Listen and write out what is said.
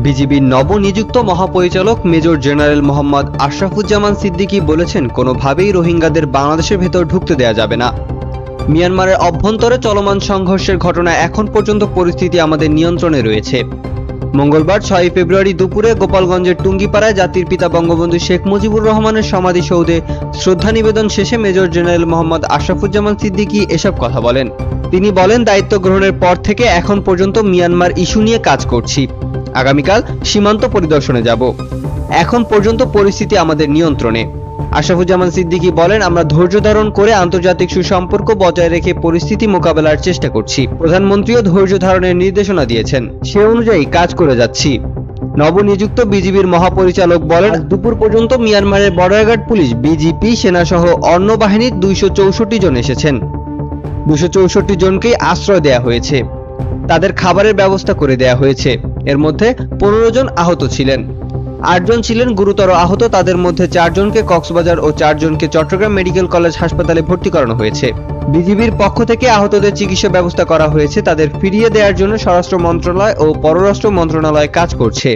বিজিবির নবনিযুক্ত মহাপরিচালক মেজর জেনারেল মোহাম্মদ আশরাফুজ্জামান সিদ্দিকী বলেছেন, কোনোভাবেই রোহিঙ্গাদের বাংলাদেশের ভেতর ঢুকতে দেয়া যাবে না। মিয়ানমারের অভ্যন্তরে চলমান সংঘর্ষের ঘটনায় এখন পর্যন্ত পরিস্থিতি আমাদের নিয়ন্ত্রণে রয়েছে। মঙ্গলবার 6 ফেব্রুয়ারি দুপুরে গোপালগঞ্জের টুঙ্গিপাড়ায় জাতির পিতা বঙ্গবন্ধু শেখ মুজিবুর রহমানের সমাধিসৌধে শ্রদ্ধা নিবেদন শেষে মেজর জেনারেল মোহাম্মদ আশরাফুজ্জামান সিদ্দিকী এসব কথা বলেন। তিনি বলেন, দায়িত্ব গ্রহণের পর থেকে এখন পর্যন্ত মিয়ানমার ইস্যু নিয়ে কাজ করছি। আগামীকাল সীমান্ত পরিদর্শনে যাব। এখন পর্যন্ত পরিস্থিতি আমাদের নিয়ন্ত্রণে। আশরাফুজ্জামান সিদ্দিকী বলেন, আমরা ধৈর্য ধারণ করে আন্তর্জাতিক সুসম্পর্ক বজায় রেখে পরিস্থিতি মোকাবেলার চেষ্টা করছি। প্রধানমন্ত্রীও ধৈর্য ধারণের নির্দেশনা দিয়েছেন, সে অনুযায়ী কাজ করে যাচ্ছি। নবনিযুক্ত বিজিবির মহাপরিচালক বলেন, দুপুর পর্যন্ত মিয়ানমারের বর্ডার গার্ড পুলিশ, বিজিপি, সেনাসহ অন্য বাহিনীর 264 জন এসেছেন। 264 জনকেই আশ্রয় দেয়া হয়েছে। তাদের খাবারের ব্যবস্থা করে দেয়া হয়েছে। এর মধ্যে 15 জন আহত ছিলেন। 8 জন ছিলেন গুরুতর আহত। তাদের মধ্যে 4 জনকে কক্সবাজার ও 4 জনকে চট্টগ্রাম মেডিকেল কলেজ হাসপাতালে ভর্তি করানো হয়েছে। বিজিবির পক্ষ থেকে আহতদের চিকিৎসা ব্যবস্থা করা হয়েছে। তাদের ফিরিয়ে দেওয়ার জন্য স্বরাষ্ট্র মন্ত্রণালয় ও পররাষ্ট্র মন্ত্রণালয় কাজ করছে।